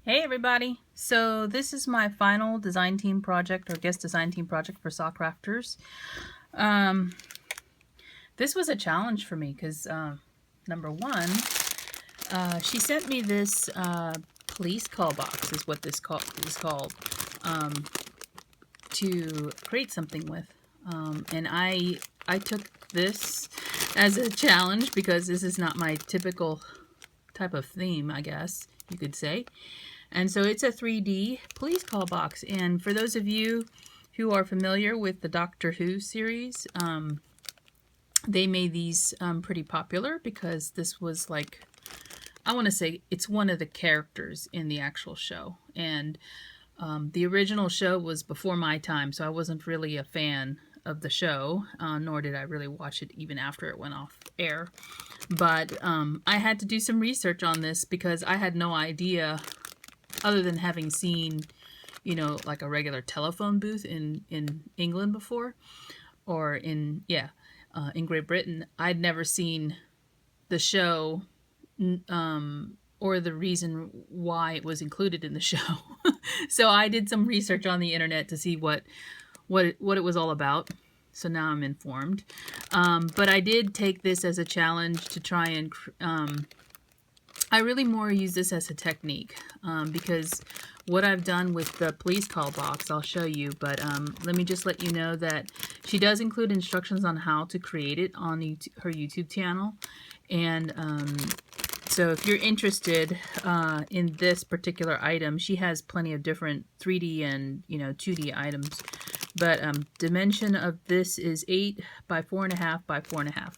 Hey everybody! So this is my final design team project or guest design team project for Sock Crafters. Um, this was a challenge for me because number one, she sent me this police call box is what this is called um, to create something with, and I took this as a challenge because this is not my typical type of theme, I guess you could say. And so it's a 3D police call box. And for those of you who are familiar with the Doctor Who series, they made these pretty popular because this was like, I want to say it's one of the characters in the actual show. And the original show was before my time, so I wasn't really a fan of the show, nor did I really watch it even after it went off air. But I had to do some research on this because I had no idea, other than having seen, like a regular telephone booth in England before, or in Great Britain. I'd never seen the show, or the reason why it was included in the show. So I did some research on the internet to see what it was all about. So now I'm informed. But I did take this as a challenge to try and I really more use this as a technique because what I've done with the police call box, I'll show you, but let me just let you know that she does include instructions on how to create it on her YouTube channel. And so if you're interested in this particular item, she has plenty of different 3D and 2D items. But dimension of this is 8 by 4.5 by 4.5.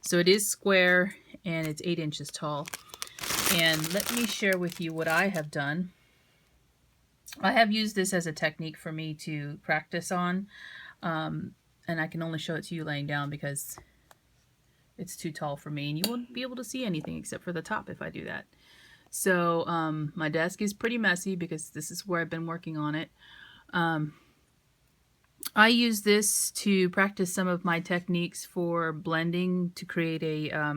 So it is square and it's 8 inches tall. And let me share with you what I have done. I have used this as a technique for me to practice on. And I can only show it to you laying down because it's too tall for me. And you won't be able to see anything except for the top if I do that. So my desk is pretty messy because this is where I've been working on it. I use this to practice some of my techniques for blending to create a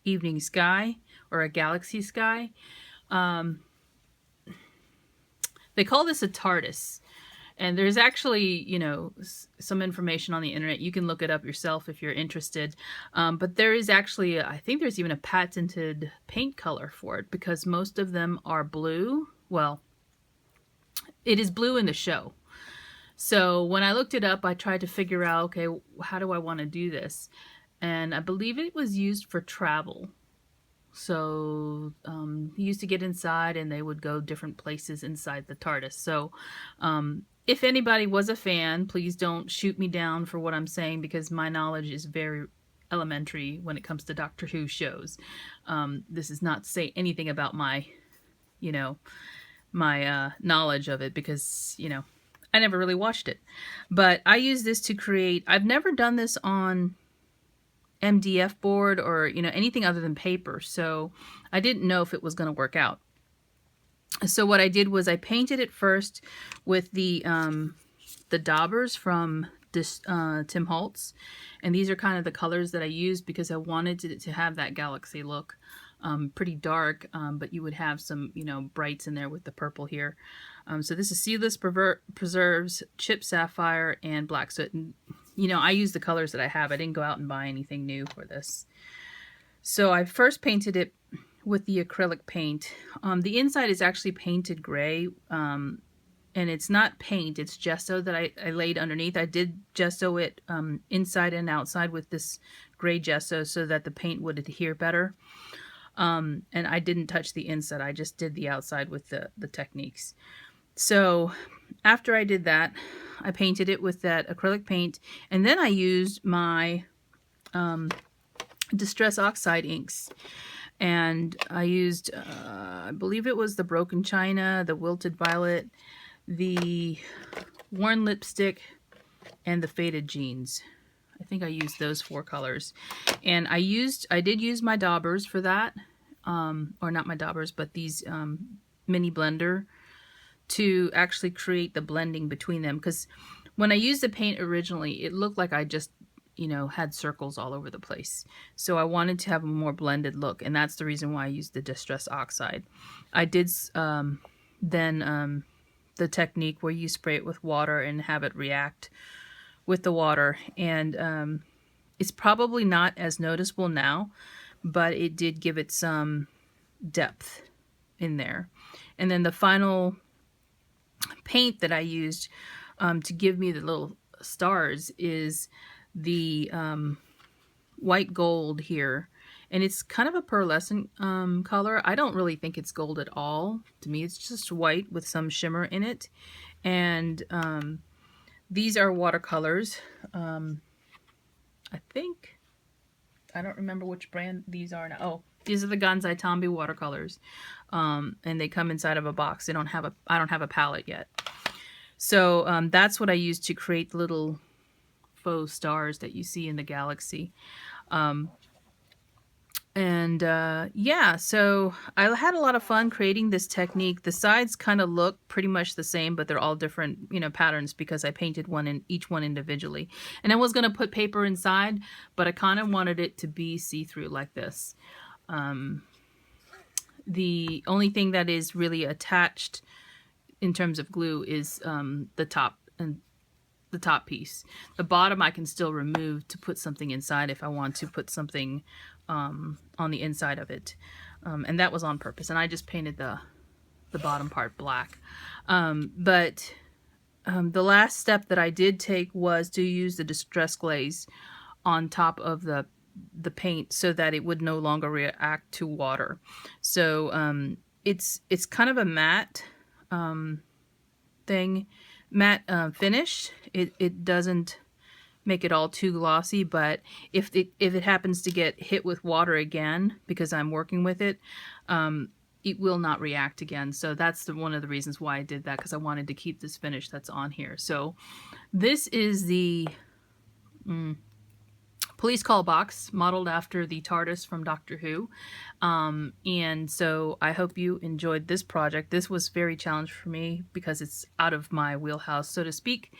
evening sky or a galaxy sky. They call this a TARDIS. And there's actually, some information on the internet. You can look it up yourself if you're interested. But there is actually, I think there's even a patented paint color for it because most of them are blue. Well, it is blue in the show. So when I looked it up, I tried to figure out, okay, how do I want to do this? And I believe it was used for travel. So he used to get inside and they would go different places inside the TARDIS. So if anybody was a fan, please don't shoot me down for what I'm saying because my knowledge is very elementary when it comes to Doctor Who shows. This is not to say anything about my, my knowledge of it because, I never really watched it. But I use this to create, I've never done this on MDF board or anything other than paper, so I didn't know if it was going to work out. So what I did was I painted it first with the daubers from this Tim Holtz, and these are kind of the colors that I used because I wanted it to have that galaxy look. Pretty dark, but you would have some brights in there with the purple here. So this is Seedless Preserves, Chip Sapphire, and Black Soot. And I use the colors that I have. I didn't go out and buy anything new for this. So I first painted it with the acrylic paint. The inside is actually painted gray, and it's not paint, it's gesso that I laid underneath. I did gesso it inside and outside with this gray gesso so that the paint would adhere better. And I didn't touch the inside, I just did the outside with the techniques. So after I did that, I painted it with that acrylic paint, and then I used my Distress Oxide inks. And I used, I believe it was the Broken China, the Wilted Violet, the Worn Lipstick, and the Faded Jeans. I think I used those 4 colors. And I did use my daubers for that. Or not my daubers, but these mini blender to actually create the blending between them. Because when I used the paint originally, it looked like I just had circles all over the place. So I wanted to have a more blended look, and that's the reason why I used the Distress Oxide. I did than the technique where you spray it with water and have it react with the water. And it's probably not as noticeable now, but it did give it some depth in there. And then the final paint that I used to give me the little stars is the white gold here. And it's kind of a pearlescent color. I don't really think it's gold at all. To me, it's just white with some shimmer in it. And these are watercolors. I think, I don't remember which brand these are now. Oh, these are the Gansai Tambi watercolors. And they come inside of a box. I don't have a palette yet. So that's what I used to create the little faux stars that you see in the galaxy. Yeah, so I had a lot of fun creating this technique. The sides kind of look pretty much the same, but they're all different, patterns because I painted each one individually. And I was going to put paper inside, but I kind of wanted it to be see-through like this. The only thing that is really attached in terms of glue is the top and the top piece. The bottom I can still remove to put something inside if I want to put something on the inside of it. And that was on purpose. And I just painted the bottom part black. The last step that I did take was to use the Distress Glaze on top of the paint so that it would no longer react to water. So it's kind of a matte matte finish. It doesn't make it all too glossy, but if it happens to get hit with water again, because I'm working with it, it will not react again. So that's one of the reasons why I did that, because I wanted to keep this finish that's on here. So this is the police call box, modeled after the TARDIS from Doctor Who. And so I hope you enjoyed this project. This was very challenging for me because it's out of my wheelhouse, so to speak.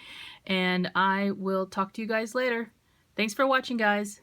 And I will talk to you guys later. Thanks for watching, guys.